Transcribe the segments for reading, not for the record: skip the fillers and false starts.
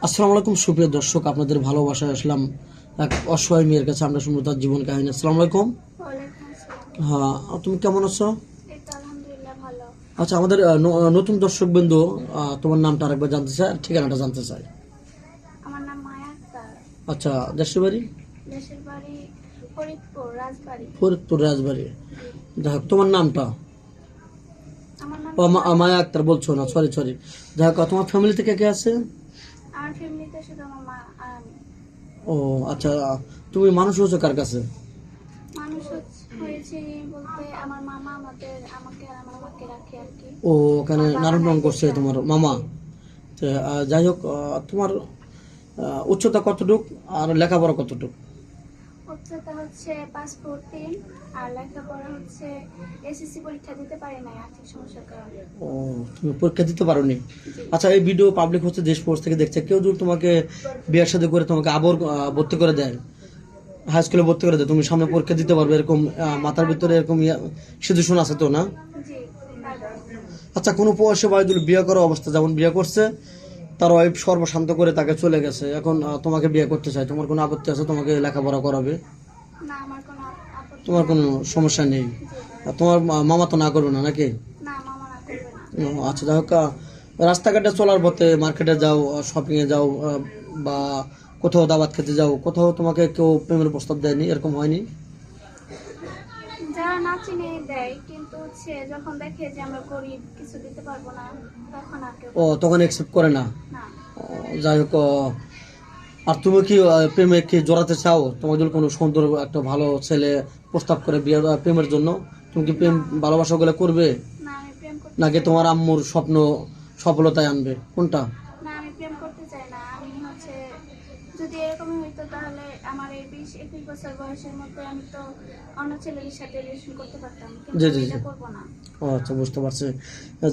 আসসালামু আলাইকুম সুপ্রিয় দর্শক, আপনাদের ভালোবাসায় আসলাম এক অসহায় মেয়ের কাছে। আমরা শুনবো তার জীবন কাহিনী। আসসালামু আলাইকুম। ওয়ালাইকুম আসসালাম। হ্যাঁ, তুমি কেমন আছো? এই তো আলহামদুলিল্লাহ ভালো। আচ্ছা, আমাদের নতুন দর্শক বিন্দু, তোমার নামটা আরেকবার জানতে চাই আর ঠিকানাটা জানতে চাই। আমার নাম মায়া আক্তার। আচ্ছা, দেশের বাড়ি? দেশের বাড়ি ফরিদপুর রাজবাড়ী। ফরিদপুর রাজবাড়ি। যাই হোক, তোমার নামটা? আমার নাম মায়া আক্তার বলছো না, সরি সরি। যাই হোক, তোমার ফ্যামিলিতে কে কে আছে? আমার ফ্যামিলিতে শুধু আমার মা আর আমি। ও আচ্ছা, তুমি মানুষ হয়েছো কার কাছে? মানুষ হয়েছে বলতে আমার মামা আমাকে আর আমার মাকে রাখে আর কি। ও, ওখানে লালন পালন করছে তোমার মামা। তো, যাই হোক, তোমার উচ্চতা কতটুক আর লেখাপড়া কতটুক? উচ্চতা হচ্ছে 5'3" আর লেখাপড়া হচ্ছে এসএসসি পরীক্ষা দিতে পারি নাই আর্থিক সমস্যার কারণে। ও, তুমি পরীক্ষা দিতে পারোনি। জি। আচ্ছা, এই ভিডিও পাবলিক হচ্ছে, দেশ ফোর্স থেকে দেখছে। কেউ যদি তোমাকে বিয়ের সাথে করে তোমাকে আবার ভর্তি করে দেয়, হাই স্কুলে ভর্তি করে দেয়, তুমি সামনে পরীক্ষা দিতে পারবে, এরকম মাথার ভিতরে এরকম সিচুয়েশন আছে তো না? জি পারবো। আচ্ছা, কোনো প্রবাসী ভাই যদি বিয়ে করার অবস্থা, যেমন বিয়ে করছে, তার ওয়াইফ সর্বশান্ত করে তাকে চলে গেছে, এখন তোমাকে বিয়ে করতে চায়, তোমার কোনো আপত্তি আছে? তোমাকে লেখাপড়া করাবে, না আমার কোনো আপত্তি তোমার কোনো সমস্যা নেই? জি। আর তোমার মামা তো না করবে না নাকি? না মামা না করবে না। আচ্ছা, যাই হোক, রাস্তাঘাটে চলার পথে, মার্কেটে যাও, শপিংয়ে যাও, বা কোথাও দাওয়াত খেতে যাও, কোথাও তোমাকে কেউ প্রেমের প্রস্তাব দেয়নি? এরকম হয়নি? যারা না চিনে দেয়, কিন্তু হচ্ছে যখন দেখে যে আমরা গরিব কিছু দিতে পারবো না, তখন আর কেউ ও, তখন অ্যাকসেপ্ট করে না? না। যাই হোক, আর তুমি কি প্রেমে কি জড়াতে চাও? তোমার যদি কোনো সুন্দর একটা ভালো ছেলে প্রস্তাব করে বিয়ের প্রেমের জন্য, তুমি কি প্রেম ভালোবাসা গুলো করবে, না আমি প্রেম করতে নাকি চাই তোমার আম্মুর স্বপ্ন সফলতায় আনবে, কোনটা? না। আমি প্রেম করতে চাই না। আমি হচ্ছে যদি এরকমই হইতো তাহলে আমার এই 20-21 বছর বয়সের মধ্যে আমি তো অন্য ছেলের সাথে রিলেশন করতে পারতাম, কিন্তু জি আমি জি জি। এটা করবো না। ও আচ্ছা, বুঝতে পারছি।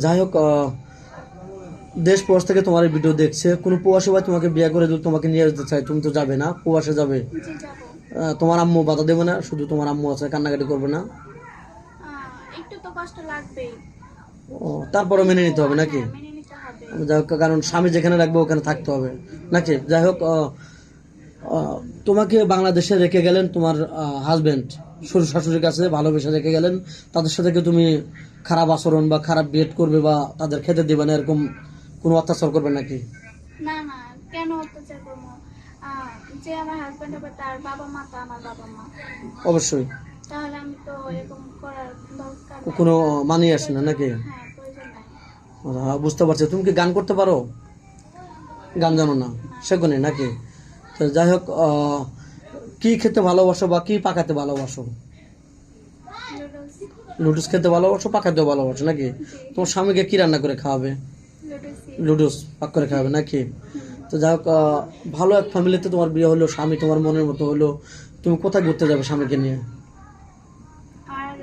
যাই হোক, দেশ প্রবাস থেকে তোমার এই ভিডিও দেখছে, কোনো প্রবাসী ভাই তোমাকে বিয়ে করে যদি তোমাকে নিয়ে যেতে চায়, তুমি তো যাবে না, প্রবাসে যাবে। জি যাবো। তোমার আম্মু বাধা দেবে না? শুধু তোমার আম্মু আছে, কান্নাকাটি করবে না? একটু তো কষ্ট লাগবেই। ও, তারপরে মেনে নিতে হবে নাকি? হ্যাঁ মেনে নিতে হবে। যাই হোক, কারণ স্বামী যেখানে রাখবে ওখানে থাকতে হবে নাকি? যাই হোক, তোমাকে বাংলাদেশে রেখে গেলেন তোমার হাজবেন্ড, শ্বশুর শাশুড়ির কাছে ভালোবেসে রেখে গেলেন, তাদের সাথে কি তুমি খারাপ আচরণ বা খারাপ বিহেভ করবে, বা তাদের খেতে দেবে না, এরকম কোনো অত্যাচার করবে নাকি? না না, কেন অত্যাচার করবো? যে আমার হাজবেন্ড হবে তার বাবা মা তো আমার বাবা মা, অবশ্যই। তাহলে আমি তো এরকম করার দরকার নাই। কোনো মানিয়ে আসে না নাকি? হ্যাঁ প্রয়োজন নাই। বুঝতে পারছি। তুমি কি গান করতে পারো? গান জানো না, শেখো নি নাকি? তো যাই হোক, কি খেতে ভালোবাসো বা কি পাকাতে ভালোবাসো? নুডলস। নুডলস খেতে ভালোবাসো, পাকাতেও ভালোবাসো নাকি? তোমার স্বামীকে কি রান্না করে খাওয়াবে? নুডলস। লুডুস পাক করে খাওয়াবে নাকি? তো যাই হোক, ভালো এক ফ্যামিলিতে তোমার বিয়ে হলো, স্বামী তোমার মনের মতো হলো, তুমি কোথায় ঘুরতে যাবে স্বামীকে নিয়ে? আর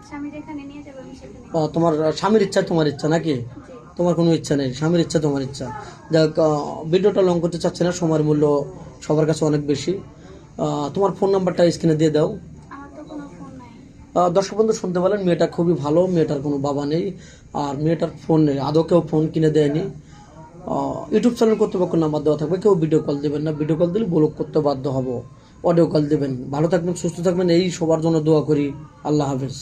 স্বামী যেখানে নিয়ে যাবে আমি সেখানে। তোমার স্বামীর ইচ্ছা তোমার ইচ্ছা নাকি? জি। তোমার কোনো ইচ্ছা নেই, স্বামীর ইচ্ছা তোমার ইচ্ছা। যাই হোক, ভিডিওটা লং করতে চাচ্ছে না, সময়ের মূল্য সবার কাছে অনেক বেশি। তোমার ফোন নাম্বারটা স্ক্রিনে দিয়ে দাও। আমার তো কোনো ফোন নাই। দর্শক বন্ধু শুনতে পারেন, মেয়েটা খুবই ভালো, মেয়েটার কোনো বাবা নেই, আর মেয়েটার ফোন নেই, আদৌ কেউ ফোন কিনে দেয়নি। ইউটিউব চ্যানেল কর্তৃপক্ষ নাম্বার দেওয়া থাকবে, কেউ ভিডিও কল দেবেন না, ভিডিও কল দিলে ব্লক করতে বাধ্য হব। অডিও কল দেবেন। ভালো থাকবেন, সুস্থ থাকবেন, এই সবার জন্য দোয়া করি। আল্লাহ হাফেজ।